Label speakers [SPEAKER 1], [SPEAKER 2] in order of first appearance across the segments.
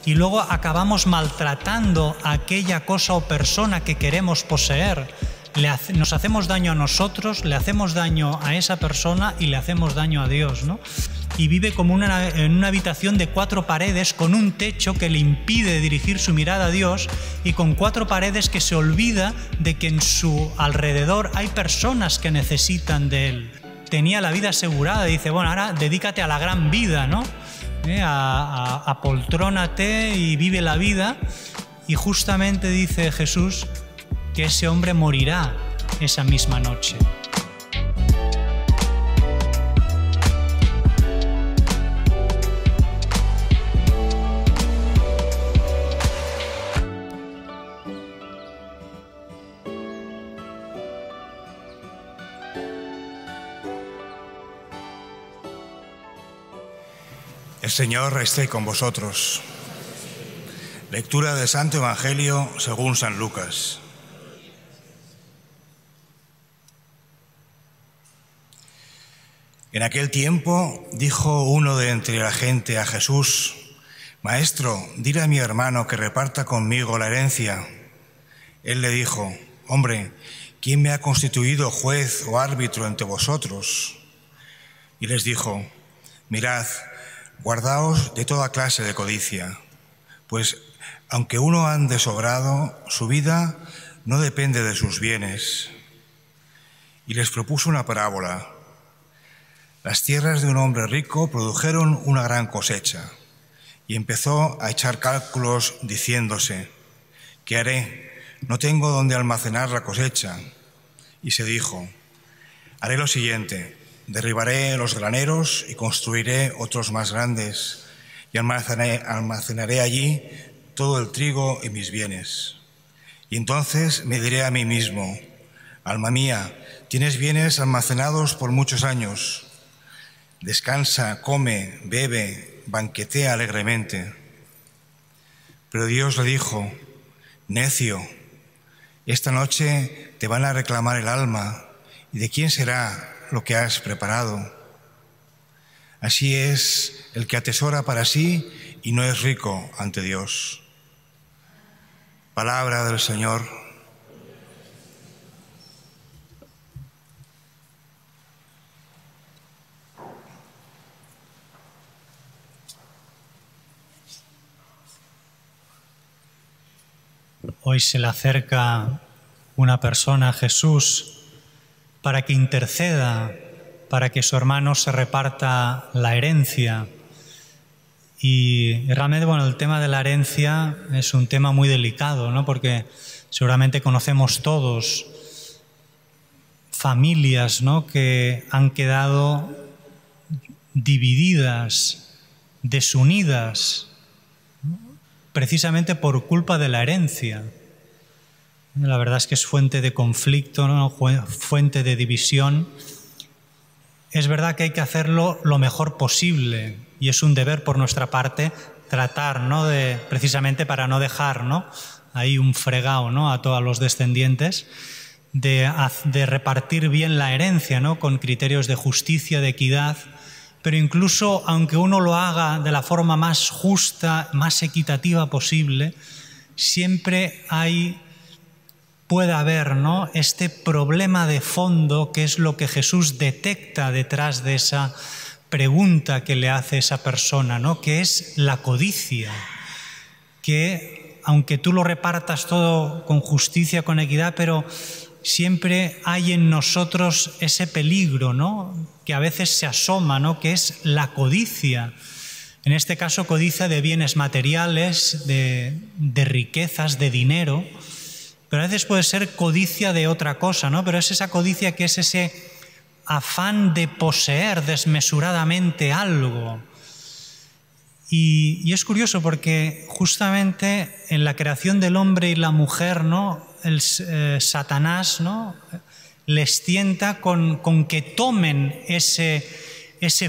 [SPEAKER 1] y luego acabamos maltratando a aquella cosa o persona que queremos poseer. Nos hacemos daño a nosotros, le hacemos daño a esa persona y le hacemos daño a Dios, ¿no? Y vive como en una habitación de 4 paredes con un techo que le impide dirigir su mirada a Dios y con 4 paredes que se olvida de que en su alrededor hay personas que necesitan de él. Tenía la vida asegurada, dice, bueno, ahora dedícate a la gran vida, ¿no? Apoltrónate y vive la vida. Y justamente dice Jesús que ese hombre morirá esa misma noche.
[SPEAKER 2] El Señor esté con vosotros. Lectura del Santo Evangelio según San Lucas. En aquel tiempo dijo uno de entre la gente a Jesús: Maestro, dile a mi hermano que reparta conmigo la herencia. Él le dijo: Hombre, ¿quién me ha constituido juez o árbitro entre vosotros? Y les dijo: Mirad, guardaos de toda clase de codicia, pues aunque uno ande sobrado, su vida no depende de sus bienes. Y les propuso una parábola. Las tierras de un hombre rico produjeron una gran cosecha, y empezó a echar cálculos diciéndose: ¿qué haré? No tengo dónde almacenar la cosecha. Y se dijo: haré lo siguiente: derribaré los graneros y construiré otros más grandes, y almacenaré allí todo el trigo y mis bienes. Y entonces me diré a mí mismo: alma mía, tienes bienes almacenados por muchos años. Descansa, come, bebe, banquetea alegremente. Pero Dios le dijo: necio, esta noche te van a reclamar el alma, ¿y de quién será lo que has preparado? Así es el que atesora para sí y no es rico ante Dios. Palabra del Señor.
[SPEAKER 1] Hoy se le acerca una persona a Jesús para que interceda, para que su hermano se reparta la herencia. Y realmente, bueno, el tema de la herencia es un tema muy delicado, ¿no? Porque seguramente conocemos todos familias, ¿no?, que han quedado divididas, desunidas, ¿no?, precisamente por culpa de la herencia. La verdad es que es fuente de conflicto, ¿no?, fuente de división. Es verdad que hay que hacerlo lo mejor posible y es un deber por nuestra parte tratar, ¿no?, precisamente para no dejar, ¿no?, ahí un fregado, ¿no?, a todos los descendientes, de repartir bien la herencia, ¿no?, con criterios de justicia, de equidad. Pero incluso aunque uno lo haga de la forma más justa, más equitativa posible, siempre puede haber, ¿no?, este problema de fondo, que es lo que Jesús detecta detrás de esa pregunta que le hace esa persona, ¿no?, que es la codicia, que aunque tú lo repartas todo con justicia, con equidad, pero siempre hay en nosotros ese peligro, ¿no?, que a veces se asoma, ¿no?, que es la codicia. En este caso, codicia de bienes materiales, de riquezas, de dinero, pero a veces puede ser codicia de otra cosa, ¿no? Pero es esa codicia que es ese afán de poseer desmesuradamente algo. Y es curioso porque justamente en la creación del hombre y la mujer, ¿no?, Satanás, ¿no?, les tienta con que tomen ese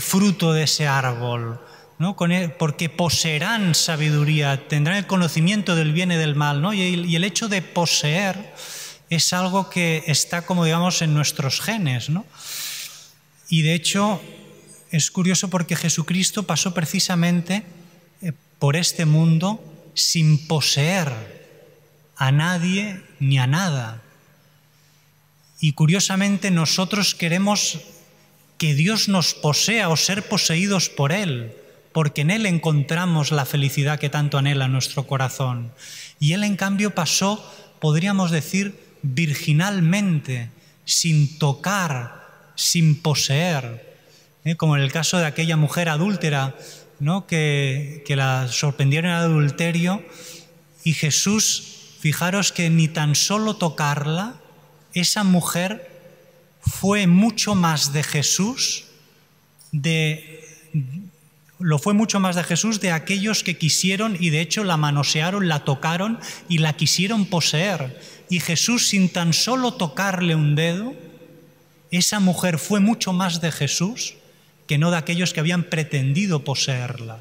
[SPEAKER 1] fruto de ese árbol, ¿no?, porque poseerán sabiduría, tendrán el conocimiento del bien y del mal, ¿no? Y el hecho de poseer es algo que está, como digamos, en nuestros genes, ¿no? Y de hecho es curioso porque Jesucristo pasó precisamente por este mundo sin poseer a nadie ni a nada. Y curiosamente nosotros queremos que Dios nos posea o ser poseídos por Él, porque en Él encontramos la felicidad que tanto anhela nuestro corazón. Y Él, en cambio, pasó, podríamos decir, virginalmente, sin tocar, sin poseer, como en el caso de aquella mujer adúltera, ¿no? que la sorprendieron en el adulterio, y Jesús, fijaros que ni tan solo tocarla, esa mujer fue mucho más de Jesús, lo fue mucho más de Jesús de aquellos que quisieron y de hecho la manosearon, la tocaron y la quisieron poseer. Y Jesús, sin tan solo tocarle un dedo, esa mujer fue mucho más de Jesús que no de aquellos que habían pretendido poseerla.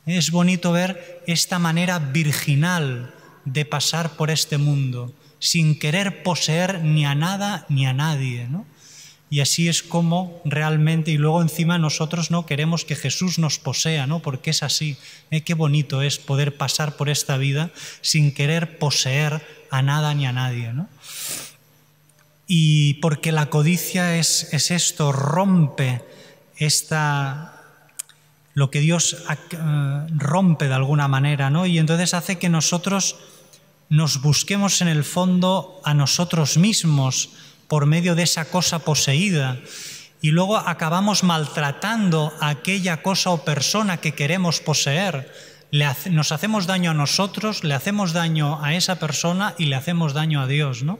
[SPEAKER 1] Es bonito ver esta manera virginal de pasar por este mundo, sin querer poseer ni a nada ni a nadie, ¿no? Y así es como realmente, y luego encima nosotros no queremos que Jesús nos posea, ¿no? Porque es así. Qué bonito es poder pasar por esta vida sin querer poseer a nada ni a nadie, ¿no? Y porque la codicia es esto, rompe lo que Dios rompe de alguna manera, ¿no? Y entonces hace que nosotros nos busquemos en el fondo a nosotros mismos por medio de esa cosa poseída, y luego acabamos maltratando a aquella cosa o persona que queremos poseer. Nos hacemos daño a nosotros, le hacemos daño a esa persona y le hacemos daño a Dios, ¿no?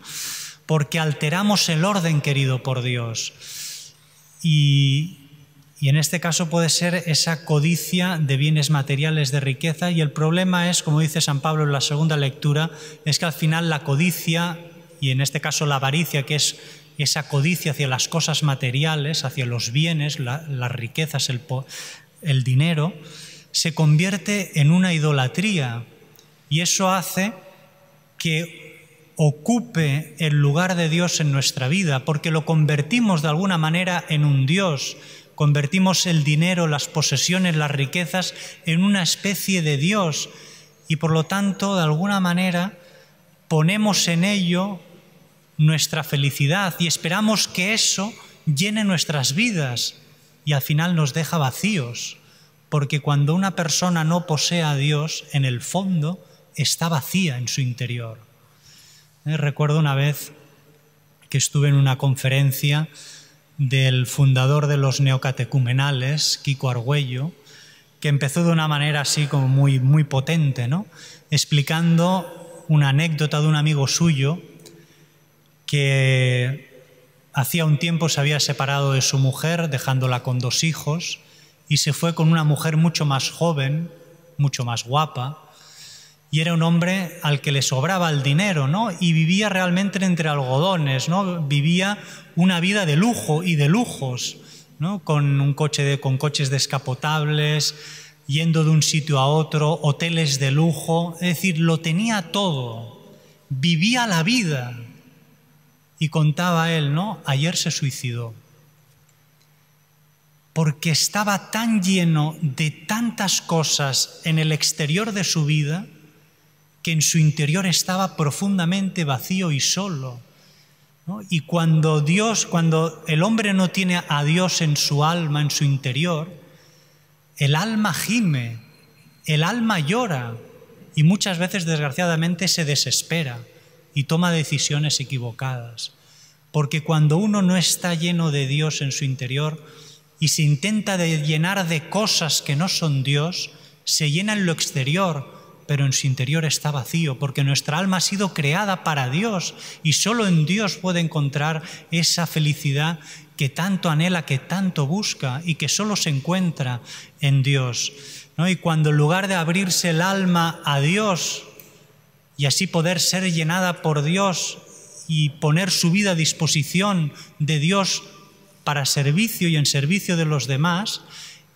[SPEAKER 1] Porque alteramos el orden querido por Dios. Y en este caso puede ser esa codicia de bienes materiales, de riqueza, y el problema es, como dice San Pablo en la segunda lectura, es que al final la codicia, y en este caso la avaricia, que es esa codicia hacia las cosas materiales, hacia los bienes, las riquezas, el dinero, se convierte en una idolatría, y eso hace que ocupe el lugar de Dios en nuestra vida, porque lo convertimos de alguna manera en un Dios. Convertimos el dinero, las posesiones, las riquezas en una especie de Dios, y por lo tanto, de alguna manera, ponemos en ello nuestra felicidad y esperamos que eso llene nuestras vidas, y al final nos deja vacíos, porque cuando una persona no posee a Dios, en el fondo está vacía en su interior. Recuerdo una vez que estuve en una conferencia del fundador de los neocatecumenales, Kiko Argüello, que empezó de una manera así como muy, muy potente, ¿no? Explicando una anécdota de un amigo suyo que hacía un tiempo se había separado de su mujer, dejándola con 2 hijos, y se fue con una mujer mucho más joven, mucho más guapa, y era un hombre al que le sobraba el dinero, ¿no? Y vivía realmente entre algodones, ¿no? Vivía una vida de lujo y de lujos, ¿no? Con coches descapotables, yendo de un sitio a otro, hoteles de lujo, es decir, lo tenía todo, vivía la vida. Y contaba él, ¿no? Ayer se suicidó, porque estaba tan lleno de tantas cosas en el exterior de su vida que en su interior estaba profundamente vacío y solo, ¿no? Y cuando el hombre no tiene a Dios en su alma, en su interior, el alma gime, el alma llora y muchas veces, desgraciadamente, se desespera y toma decisiones equivocadas. Porque cuando uno no está lleno de Dios en su interior y se intenta llenar de cosas que no son Dios, se llena en lo exterior, pero en su interior está vacío, porque nuestra alma ha sido creada para Dios y solo en Dios puede encontrar esa felicidad que tanto anhela, que tanto busca y que solo se encuentra en Dios, ¿no? Y cuando en lugar de abrirse el alma a Dios y así poder ser llenada por Dios y poner su vida a disposición de Dios para servicio y en servicio de los demás,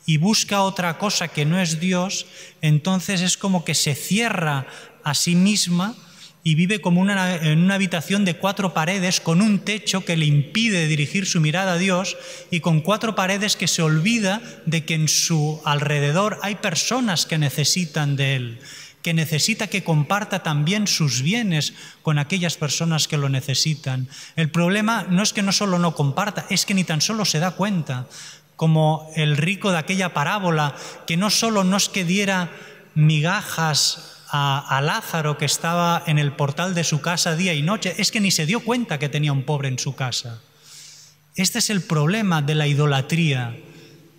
[SPEAKER 1] y busca otra cosa que no es Dios, entonces es como que se cierra a sí misma y vive como en una habitación de 4 paredes con un techo que le impide dirigir su mirada a Dios y con 4 paredes que se olvida de que en su alrededor hay personas que necesitan de él, que necesita que comparta también sus bienes con aquellas personas que lo necesitan. El problema no es que no solo no comparta, es que ni tan solo se da cuenta, como el rico de aquella parábola, que no solo no es que diera migajas a Lázaro, que estaba en el portal de su casa día y noche, es que ni se dio cuenta que tenía un pobre en su casa. Este es el problema de la idolatría,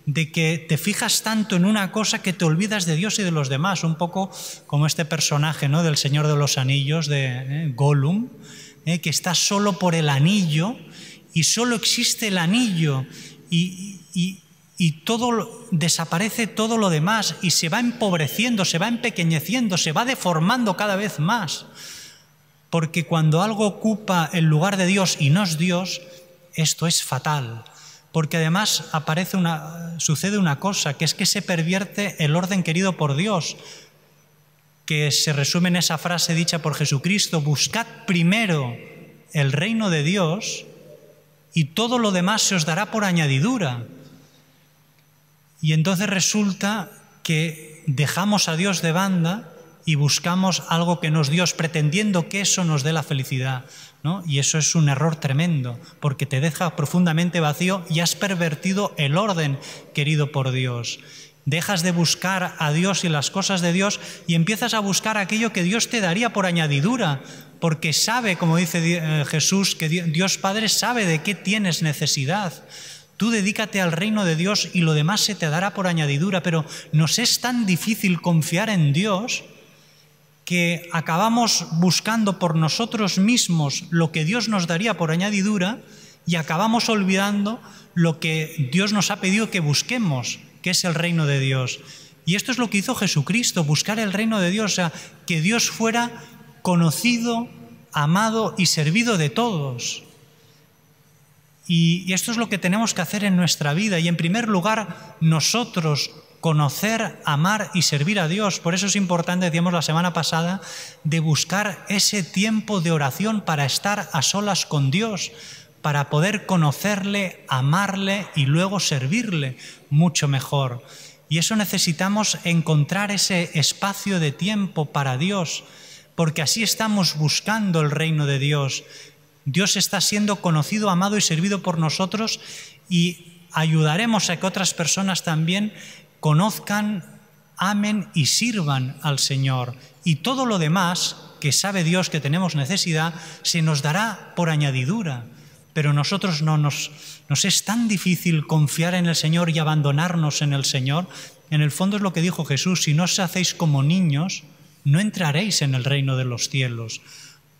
[SPEAKER 1] de que te fijas tanto en una cosa que te olvidas de Dios y de los demás, un poco como este personaje, ¿no?, del Señor de los Anillos, de Gollum, que está solo por el anillo y solo existe el anillo y todo desaparece todo lo demás y se va empobreciendo, se va empequeñeciendo, se va deformando cada vez más. Porque cuando algo ocupa el lugar de Dios y no es Dios, esto es fatal. Porque además sucede una cosa, que es que se pervierte el orden querido por Dios, que se resume en esa frase dicha por Jesucristo: buscad primero el reino de Dios y todo lo demás se os dará por añadidura. Y entonces resulta que dejamos a Dios de banda y buscamos algo que no es Dios, pretendiendo que eso nos dé la felicidad, ¿no? Y eso es un error tremendo, porque te deja profundamente vacío y has pervertido el orden querido por Dios. Dejas de buscar a Dios y las cosas de Dios y empiezas a buscar aquello que Dios te daría por añadidura, porque sabe, como dice Jesús, que Dios Padre sabe de qué tienes necesidad. Tú dedícate al reino de Dios y lo demás se te dará por añadidura, pero nos es tan difícil confiar en Dios que acabamos buscando por nosotros mismos lo que Dios nos daría por añadidura y acabamos olvidando lo que Dios nos ha pedido que busquemos, que es el reino de Dios. Y esto es lo que hizo Jesucristo, buscar el reino de Dios, o sea, que Dios fuera conocido, amado y servido de todos. Y esto es lo que tenemos que hacer en nuestra vida. Y en primer lugar, nosotros conocer, amar y servir a Dios. Por eso es importante, decíamos la semana pasada, de buscar ese tiempo de oración para estar a solas con Dios, para poder conocerle, amarle y luego servirle mucho mejor. Y eso necesitamos encontrar ese espacio de tiempo para Dios, porque así estamos buscando el reino de Dios. Dios está siendo conocido, amado y servido por nosotros y ayudaremos a que otras personas también conozcan, amen y sirvan al Señor. Y todo lo demás, que sabe Dios que tenemos necesidad, se nos dará por añadidura. Pero nosotros nos es tan difícil confiar en el Señor y abandonarnos en el Señor. En el fondo es lo que dijo Jesús: si no os hacéis como niños, no entraréis en el reino de los cielos.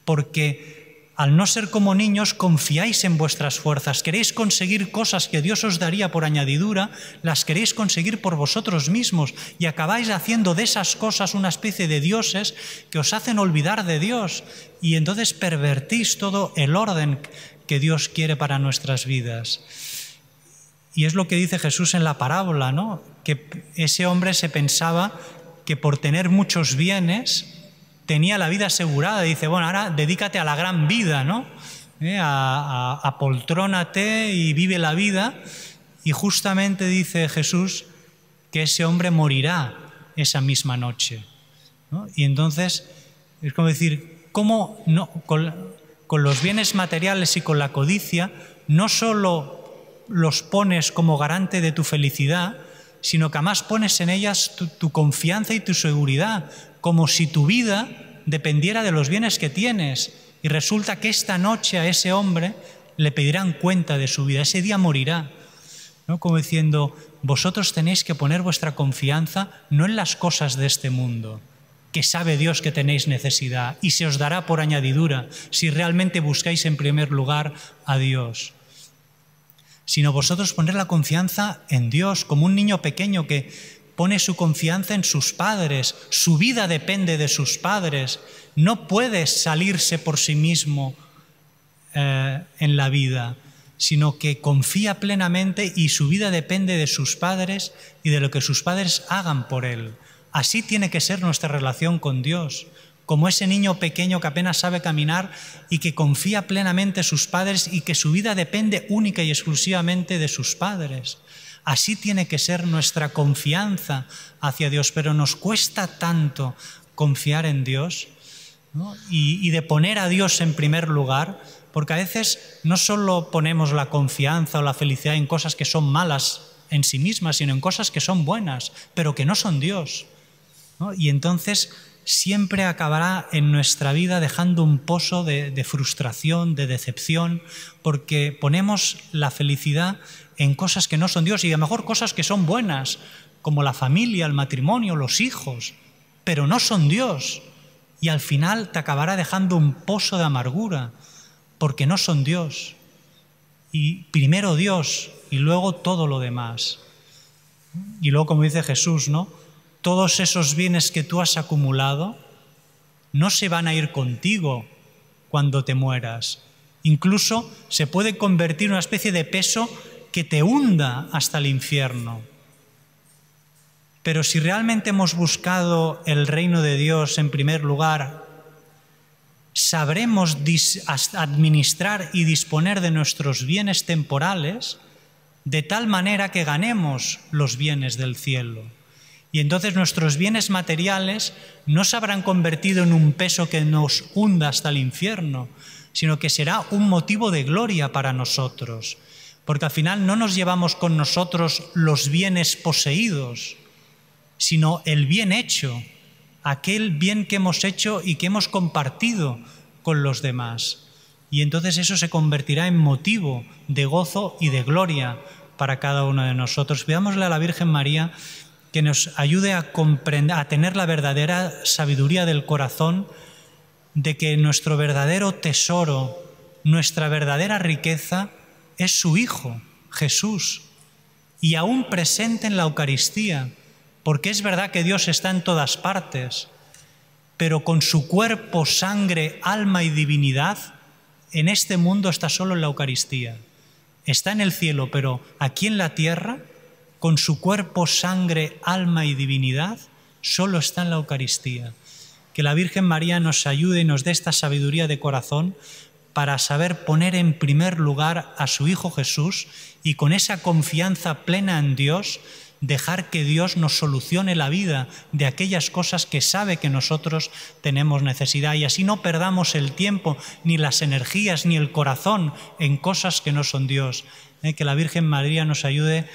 [SPEAKER 1] Porque al no ser como niños, confiáis en vuestras fuerzas, queréis conseguir cosas que Dios os daría por añadidura, las queréis conseguir por vosotros mismos y acabáis haciendo de esas cosas una especie de dioses que os hacen olvidar de Dios y entonces pervertís todo el orden que Dios quiere para nuestras vidas. Y es lo que dice Jesús en la parábola, ¿no? Que ese hombre se pensaba que por tener muchos bienes tenía la vida asegurada. Dice, bueno, ahora dedícate a la gran vida, ¿no? Apoltrónate y vive la vida. Y justamente dice Jesús que ese hombre morirá esa misma noche, ¿no? Y entonces es como decir, ¿cómo no, con los bienes materiales y con la codicia no solo los pones como garante de tu felicidad, sino que además pones en ellas tu confianza y tu seguridad, como si tu vida dependiera de los bienes que tienes. Y resulta que esta noche a ese hombre le pedirán cuenta de su vida, ese día morirá, ¿no? Como diciendo, vosotros tenéis que poner vuestra confianza no en las cosas de este mundo, que sabe Dios que tenéis necesidad y se os dará por añadidura si realmente buscáis en primer lugar a Dios, sino vosotros poner la confianza en Dios, como un niño pequeño que pone su confianza en sus padres, su vida depende de sus padres, no puede salirse por sí mismo en la vida, sino que confía plenamente y su vida depende de sus padres y de lo que sus padres hagan por él. Así tiene que ser nuestra relación con Dios, como ese niño pequeño que apenas sabe caminar y que confía plenamente en sus padres y que su vida depende única y exclusivamente de sus padres. Así tiene que ser nuestra confianza hacia Dios, pero nos cuesta tanto confiar en Dios, ¿no? Y de poner a Dios en primer lugar, porque a veces no solo ponemos la confianza o la felicidad en cosas que son malas en sí mismas, sino en cosas que son buenas, pero que no son Dios, ¿no? Y entonces siempre acabará en nuestra vida dejando un pozo de frustración, de decepción, porque ponemos la felicidad en cosas que no son Dios y a lo mejor cosas que son buenas, como la familia, el matrimonio, los hijos, pero no son Dios. Y al final te acabará dejando un pozo de amargura, porque no son Dios. Y primero Dios y luego todo lo demás. Y luego, como dice Jesús, ¿no? Todos esos bienes que tú has acumulado no se van a ir contigo cuando te mueras. Incluso se puede convertir en una especie de peso que te hunda hasta el infierno. Pero si realmente hemos buscado el reino de Dios en primer lugar, sabremos administrar y disponer de nuestros bienes temporales de tal manera que ganemos los bienes del cielo. Y entonces nuestros bienes materiales no se habrán convertido en un peso que nos hunda hasta el infierno, sino que será un motivo de gloria para nosotros. Porque al final no nos llevamos con nosotros los bienes poseídos, sino el bien hecho, aquel bien que hemos hecho y que hemos compartido con los demás. Y entonces eso se convertirá en motivo de gozo y de gloria para cada uno de nosotros. Pidámosle a la Virgen María que nos ayude a comprender, a tener la verdadera sabiduría del corazón, de que nuestro verdadero tesoro, nuestra verdadera riqueza es su Hijo, Jesús, y aún presente en la Eucaristía, porque es verdad que Dios está en todas partes, pero con su cuerpo, sangre, alma y divinidad, en este mundo está solo en la Eucaristía. Está en el cielo, pero aquí en la tierra, con su cuerpo, sangre, alma y divinidad, solo está en la Eucaristía. Que la Virgen María nos ayude y nos dé esta sabiduría de corazón para saber poner en primer lugar a su Hijo Jesús y con esa confianza plena en Dios, dejar que Dios nos solucione la vida de aquellas cosas que sabe que nosotros tenemos necesidad, y así no perdamos el tiempo, ni las energías, ni el corazón en cosas que no son Dios. Que la Virgen María nos ayude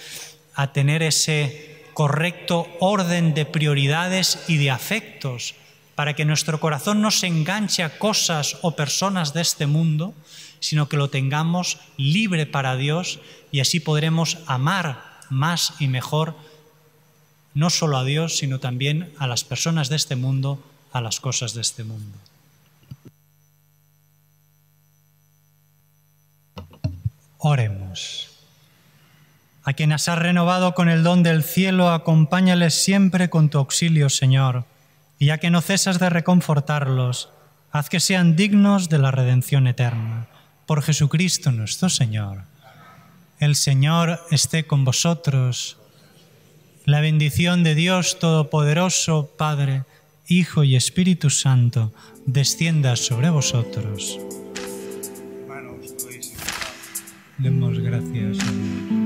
[SPEAKER 1] a tener ese correcto orden de prioridades y de afectos, para que nuestro corazón no se enganche a cosas o personas de este mundo, sino que lo tengamos libre para Dios, y así podremos amar más y mejor no solo a Dios, sino también a las personas de este mundo, a las cosas de este mundo. Oremos. A quienes has renovado con el don del cielo, acompáñales siempre con tu auxilio, Señor, y ya que no cesas de reconfortarlos, haz que sean dignos de la redención eterna. Por Jesucristo nuestro Señor. El Señor esté con vosotros. La bendición de Dios Todopoderoso, Padre, Hijo y Espíritu Santo, descienda sobre vosotros.
[SPEAKER 2] Hermanos,
[SPEAKER 1] Demos gracias a Dios.